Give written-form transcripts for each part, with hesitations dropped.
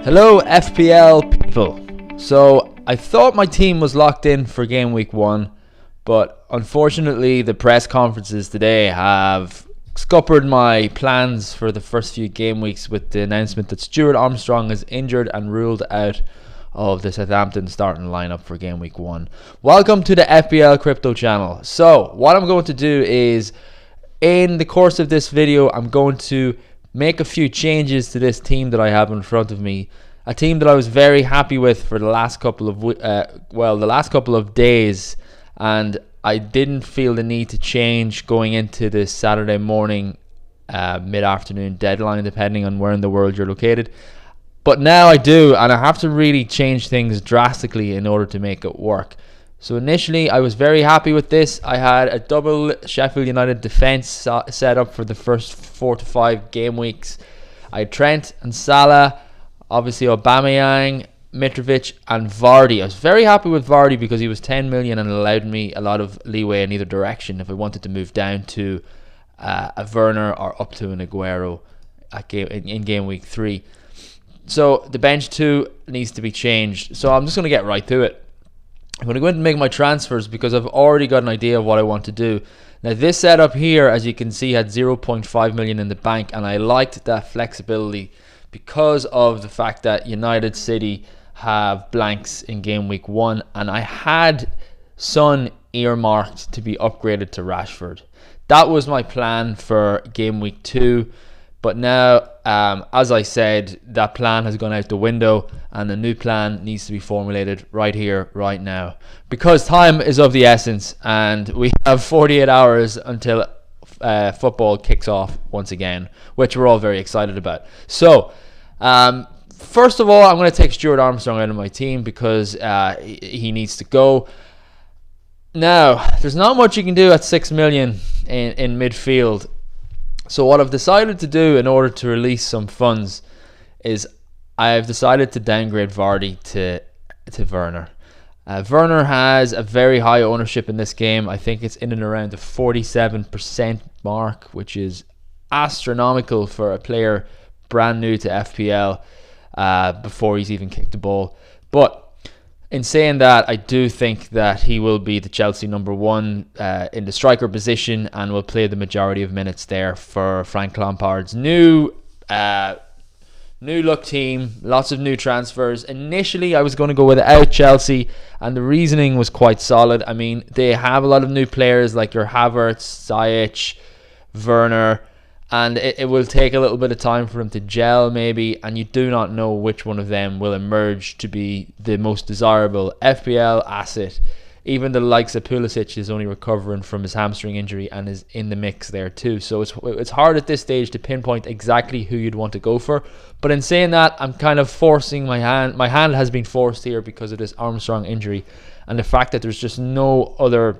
Hello FPL people. So I thought my team was locked in for game week 1, but unfortunately the press conferences today have scuppered my plans for the first few game weeks with the announcement that Stuart Armstrong is injured and ruled out of the Southampton starting lineup for game week 1. Welcome to the FPL crypto channel. So what I'm going to do is, in the course of this video, I'm going to make a few changes to this team that I have in front of me. A team that I was very happy with for the last couple of days, and I didn't feel the need to change going into this Saturday morning mid-afternoon deadline, depending on where in the world you're located. But now I do, and I have to really change things drastically in order to make it work. So initially I was very happy with this. I had a double Sheffield United defence set up for the first 4 to 5 game weeks. I had Trent and Salah, obviously Aubameyang, Mitrovic and Vardy. I was very happy with Vardy because he was 10 million and allowed me a lot of leeway in either direction if I wanted to move down to a Werner or up to an Aguero in game week 3. So the bench 2 needs to be changed. So I'm just going to get right to it. I'm going to go ahead and make my transfers because I've already got an idea of what I want to do. Now this setup here, as you can see, had 0.5 million in the bank, and I liked that flexibility because of the fact that United City have blanks in game week 1, and I had Son earmarked to be upgraded to Rashford. That was my plan for game week 2, but now, as I said, that plan has gone out the window, and a new plan needs to be formulated right here, right now, because time is of the essence, and we have 48 hours until football kicks off once again, which we're all very excited about. So, first of all, I'm going to take Stuart Armstrong out of my team because he needs to go. Now, there's not much you can do at 6 million in midfield. So what I've decided to do in order to release some funds is I've decided to downgrade Vardy to Werner. Werner has a very high ownership in this game. I think it's in and around the 47% mark, which is astronomical for a player brand new to FPL before he's even kicked the ball. But in saying that, I do think that he will be the Chelsea number 1 in the striker position and will play the majority of minutes there for Frank Lampard's new look team. Lots of new transfers. Initially I was going to go without Chelsea, and the reasoning was quite solid. I mean, they have a lot of new players like your Havertz, Ziyech, Werner, and it will take a little bit of time for them to gel maybe, and you do not know which one of them will emerge to be the most desirable FPL asset. Even the likes of Pulisic is only recovering from his hamstring injury and is in the mix there too. So it's hard at this stage to pinpoint exactly who you'd want to go for. But in saying that, I'm kind of forcing my hand. My hand has been forced here because of this Armstrong injury and the fact that there's just no other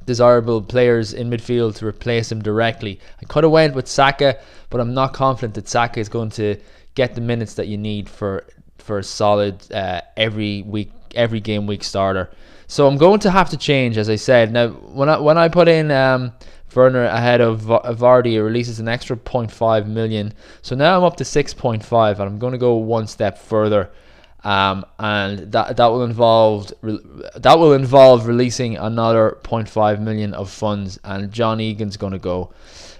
desirable players in midfield to replace him directly. I could have went with Saka, but I'm not confident that Saka is going to get the minutes that you need for a solid every game week starter. So I'm going to have to change, as I said. Now when I put in Werner ahead of Vardy, it releases an extra 0.5 million. So now I'm up to 6.5, and I'm going to go one step further. And that will involve releasing another 0.5 million of funds, and John Egan's going to go.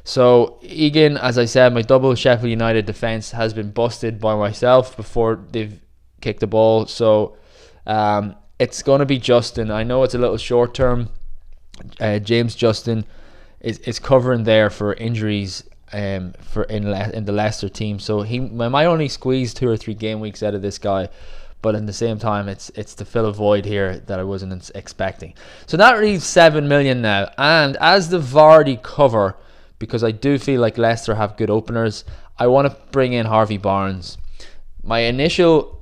So Egan, as I said, my double Sheffield United defence has been busted by myself before they've kicked the ball. So it's going to be Justin. I know it's a little short term. James Justin is covering there for injuries in the Leicester team, so he might only squeeze 2 or 3 game weeks out of this guy, but in the same time it's to fill a void here that I wasn't expecting. So that leaves 7 million now, and as the Vardy cover, because I do feel like Leicester have good openers, I want to bring in Harvey Barnes. My initial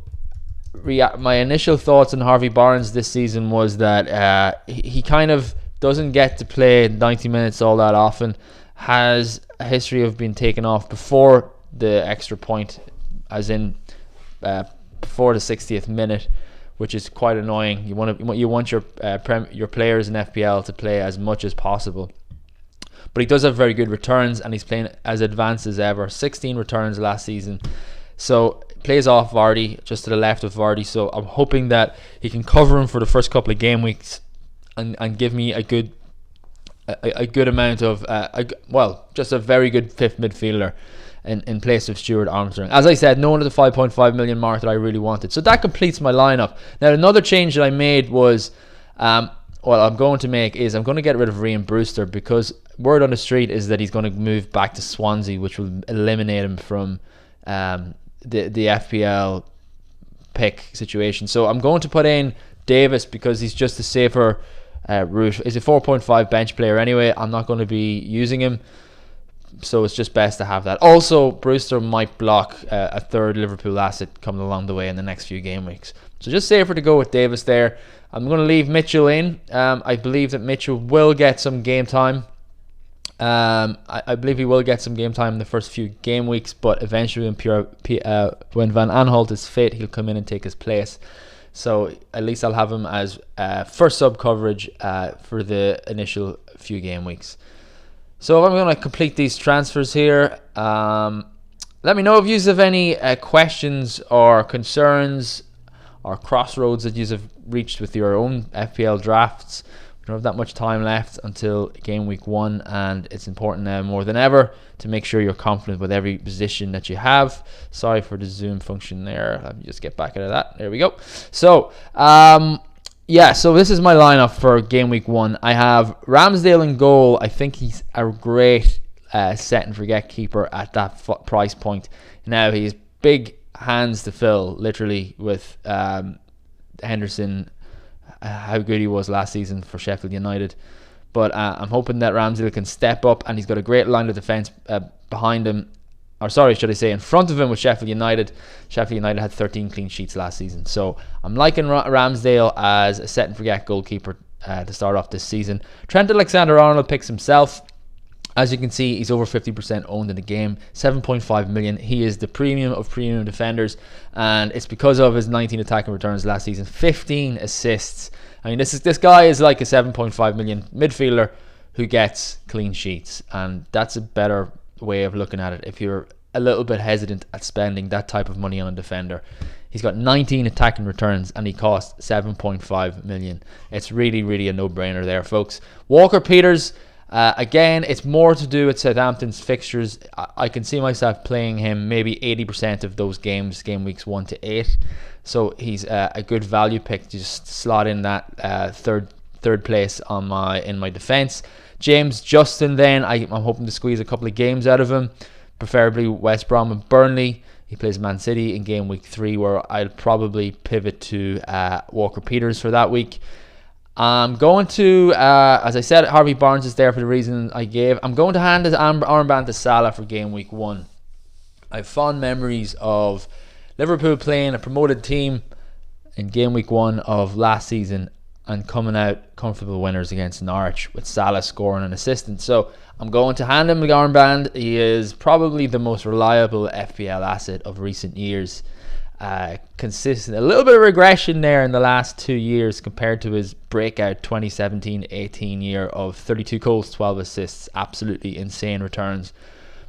thoughts on Harvey Barnes this season was that he kind of doesn't get to play 90 minutes all that often, has a history of being taken off before the extra point, as in before the 60th minute, which is quite annoying. You want your players in FPL to play as much as possible. But he does have very good returns, and he's playing as advanced as ever. 16 returns last season. So plays off Vardy, just to the left of Vardy. So I'm hoping that he can cover him for the first couple of game weeks and give me a good amount of just a very good fifth midfielder in place of Stuart Armstrong. As I said, no one at the 5.5 million mark that I really wanted. So that completes my lineup. Now another change that I made was I'm going to get rid of Ryan Brewster, because word on the street is that he's going to move back to Swansea, which will eliminate him from the FPL pick situation. So I'm going to put in Davis because he's just a safer route. He's a 4.5 bench player anyway. I'm not going to be using him, so it's just best to have that. Also, Brewster might block a third Liverpool asset coming along the way in the next few game weeks. So just safer to go with Davis there. I'm going to leave Mitchell in. I believe that Mitchell will get some game time. I believe he will get some game time in the first few game weeks, but eventually when Van Aanholt is fit, he'll come in and take his place. So at least I'll have him as first sub coverage for the initial few game weeks. So I'm going to complete these transfers here. Let me know if you have any questions or concerns or crossroads that you have reached with your own FPL drafts. We don't have that much time left until game week 1, and it's important now more than ever to make sure you're confident with every position that you have. Sorry for the zoom function there. Let me just get back out of that. There we go. So so this is my lineup for game week 1. I have Ramsdale in goal. I think he's a great set and forget keeper at that price point. Now he's big hands to fill, literally, with Henderson, how good he was last season for Sheffield United. But I'm hoping that Ramsdale can step up, and he's got a great line of defence behind him, or sorry, should I say in front of him, with Sheffield United. Sheffield United had 13 clean sheets last season. So I'm liking Ramsdale as a set and forget goalkeeper to start off this season. Trent Alexander-Arnold picks himself. As you can see, he's over 50% owned in the game, 7.5 million. He is the premium of premium defenders, and it's because of his 19 attacking returns last season, 15 assists. I mean, this guy is like a 7.5 million midfielder who gets clean sheets, and that's a better way of looking at it if you're a little bit hesitant at spending that type of money on a defender. He's got 19 attacking returns and he costs 7.5 million. It's really, really a no-brainer there, folks. Walker Peters, again, it's more to do with Southampton's fixtures. I can see myself playing him maybe 80% of those games, game weeks 1 to 8. So he's a good value pick to just slot in that third place in my defense. James Justin, then I'm hoping to squeeze a couple of games out of him, preferably West Brom and Burnley. He plays Man City in game week 3, where I'll probably pivot to Walker Peters for that week. I'm going to, as I said, Harvey Barnes is there for the reason I gave. I'm going to hand his armband to Salah for game week 1. I have fond memories of Liverpool playing a promoted team in game week 1 of last season and coming out comfortable winners against Norwich with Salah scoring an assist. So I'm going to hand him the armband. He is probably the most reliable FPL asset of recent years. Consistent, a little bit of regression there in the last 2 years compared to his breakout 2017-18 year of 32 goals, 12 assists. Absolutely insane returns.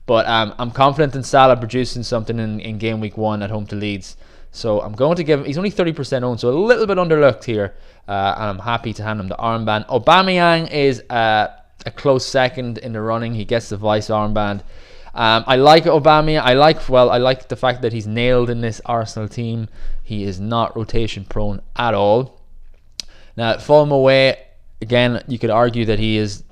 But I'm confident in Salah producing something in game week 1 at home to Leeds. So I'm going to give him, he's only 30% owned, so a little bit underlooked here. And I'm happy to hand him the armband. Aubameyang is a close second in the running. He gets the vice armband. I like Aubameyang. I like the fact that he's nailed in this Arsenal team. He is not rotation prone at all. Now, at Fulham away, again, you could argue that he is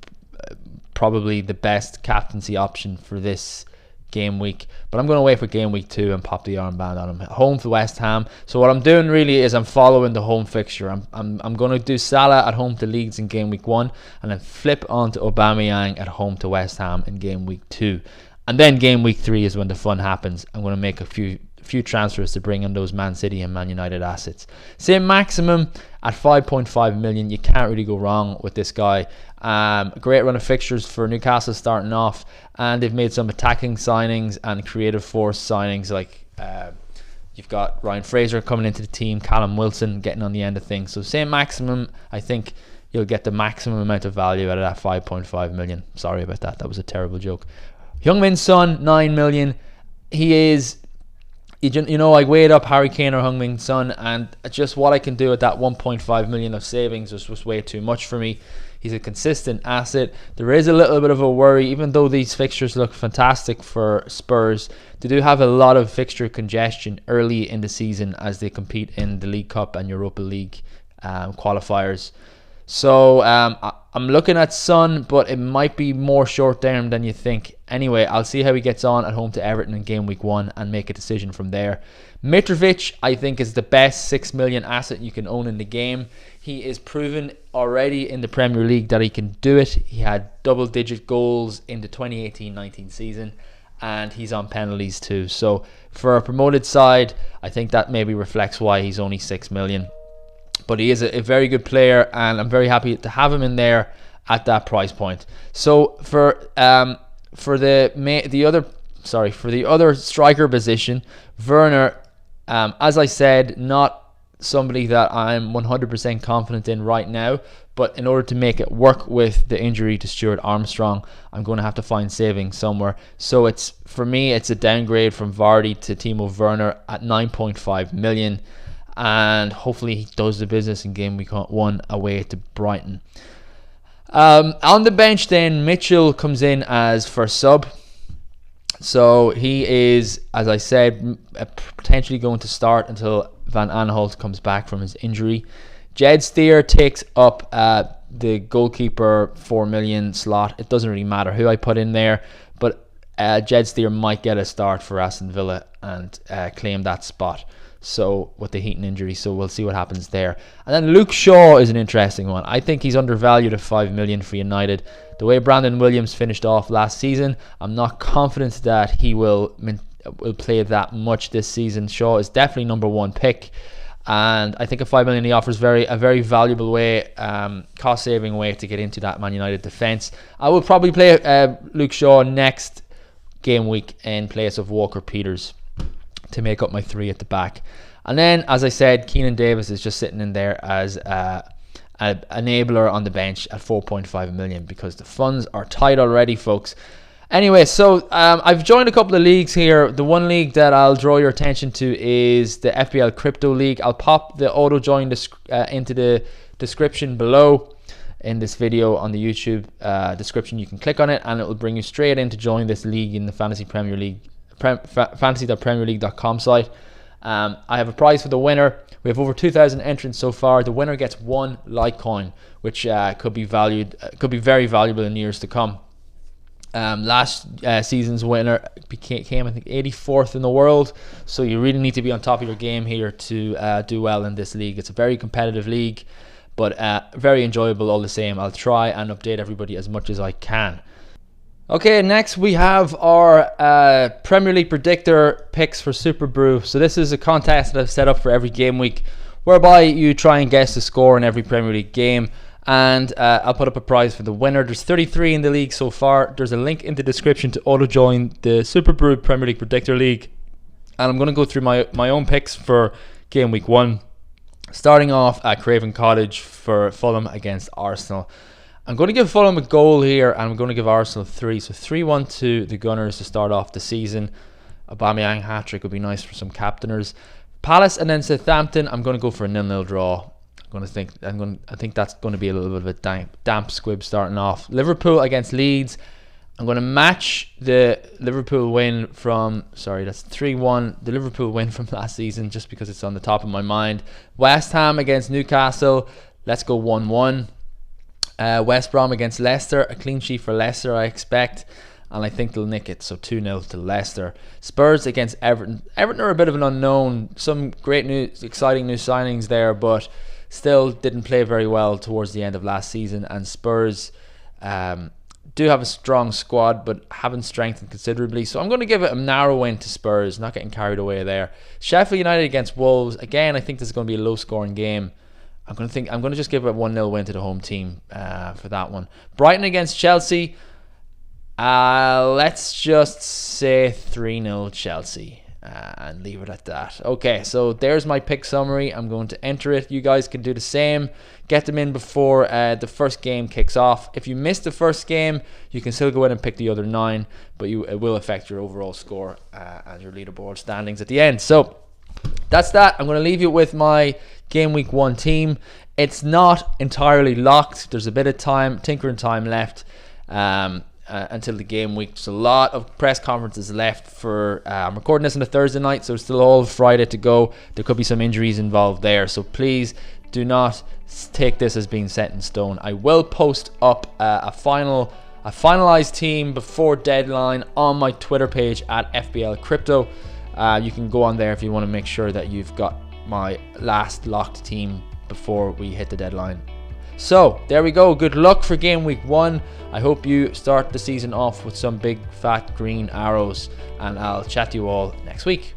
probably the best captaincy option for this game week, but I'm going to wait for game week 2 and pop the armband on him. Home to West Ham. So what I'm doing really is I'm following the home fixture. I'm going to do Salah at home to Leeds in game week 1, and then flip on to Aubameyang at home to West Ham in game week 2. And then game week 3 is when the fun happens. I'm going to make a few transfers to bring in those Man City and Man United assets. Same maximum at 5.5 million. You can't really go wrong with this guy. Great run of fixtures for Newcastle starting off, and they've made some attacking signings and creative force signings, like you've got Ryan Fraser coming into the team, Callum Wilson getting on the end of things. So same maximum. I think you'll get the maximum amount of value out of that 5.5 million. Sorry about that. That was a terrible joke. Heung-min Son, 9 million. He's I weighed up Harry Kane or Heung-min Son, and just what I can do at that 1.5 million of savings was just way too much for me. He's a consistent asset. There is a little bit of a worry, even though these fixtures look fantastic for Spurs. They do have a lot of fixture congestion early in the season as they compete in the League Cup and Europa League qualifiers. So I'm looking at Son, but it might be more short-term than you think. Anyway, I'll see how he gets on at home to Everton in game week 1 and make a decision from there. Mitrovic, I think, is the best 6 million asset you can own in the game. He is proven already in the Premier League that he can do it. He had double-digit goals in the 2018-19 season, and he's on penalties too. So for a promoted side, I think that maybe reflects why he's only 6 million. But he is a very good player, and I'm very happy to have him in there at that price point. So for the other striker position, Werner, as I said, not somebody that I'm 100% confident in right now. But in order to make it work with the injury to Stuart Armstrong, I'm going to have to find savings somewhere. So for me, it's a downgrade from Vardy to Timo Werner at 9.5 million. And hopefully he does the business in game week 1 away to Brighton. On the bench then, Mitchell comes in as first sub. So he is, as I said, potentially going to start until Van Aanholt comes back from his injury. Jed Steer takes up the goalkeeper 4 million slot. It doesn't really matter who I put in there, but Jed Steer might get a start for Aston Villa and claim that spot. So with the Heaton injury, so we'll see what happens there. And then Luke Shaw is an interesting one. I think he's undervalued at 5 million for United. The way Brandon Williams finished off last season, I'm not confident that he will play that much this season. Shaw is definitely number 1 pick, and I think at 5 million he offers a very valuable way, cost-saving way to get into that Man United defense. I will probably play Luke Shaw next game week in place of Walker Peters to make up my 3 at the back. And then, as I said, Keenan Davis is just sitting in there as an enabler on the bench at 4.5 million because the funds are tight already, folks. Anyway, so I've joined a couple of leagues here. The one league that I'll draw your attention to is the FPL Crypto League. I'll pop the Autojoin into the description below in this video on the YouTube description. You can click on it and it will bring you straight in to join this league in the Fantasy Premier League. fantasy.premierleague.com site. I have a prize for the winner. We have over 2,000 entrants so far. The winner gets 1 Litecoin, which could be very valuable in years to come. Last season's winner became I think 84th in the world, so you really need to be on top of your game here to do well in this league. It's a very competitive league, but very enjoyable all the same. I'll try and update everybody as much as I can. Okay, next we have our Premier League predictor picks for Super Brew. So this is a contest that I've set up for every game week, whereby you try and guess the score in every Premier League game, and I'll put up a prize for the winner. There's 33 in the league so far. There's a link in the description to auto-join the Super Brew Premier League Predictor League, and I'm going to go through my own picks for game week 1, starting off at Craven Cottage for Fulham against Arsenal. I'm going to give Fulham a goal here, and I'm going to give Arsenal 3. So 3-1 to the Gunners to start off the season. Aubameyang hat-trick would be nice for some captainers. Palace and then Southampton, I'm going to go for a 0-0 draw. I think that's going to be a little bit of a damp squib starting off. Liverpool against Leeds. I'm going to match the Liverpool win from, that's 3-1, the Liverpool win from last season, just because it's on the top of my mind. West Ham against Newcastle. Let's go 1-1. West Brom against Leicester, a clean sheet for Leicester I expect, and I think they'll nick it, so 2-0 to Leicester. Spurs against Everton. Everton are a bit of an unknown. Some great exciting new signings there, but still didn't play very well towards the end of last season, and Spurs do have a strong squad but haven't strengthened considerably, so I'm going to give it a narrow win to Spurs, not getting carried away there. Sheffield United against Wolves, again I think this is going to be a low scoring game. I'm going to just give it a 1-0 win to the home team for that one. Brighton against Chelsea. Let's just say 3-0 Chelsea. and leave it at that. Okay, so there's my pick summary. I'm going to enter it. You guys can do the same. Get them in before the first game kicks off. If you miss the first game, you can still go in and pick the other 9, but it will affect your overall score and your leaderboard standings at the end. So that's that. I'm going to leave you with my game week 1 team. It's not entirely locked. There's a bit of time, tinkering time left. Until the game week. There's a lot of press conferences left for I'm recording this on a Thursday night, so it's still all Friday to go. There could be some injuries involved there, so please do not take this as being set in stone. I will post up a finalized team before deadline on my Twitter page at FPL Crypto. You can go on there if you want to make sure that you've got my last locked team before we hit the deadline. So there we go. Good luck for game week 1. I hope you start the season off with some big fat green arrows, and I'll chat to you all next week.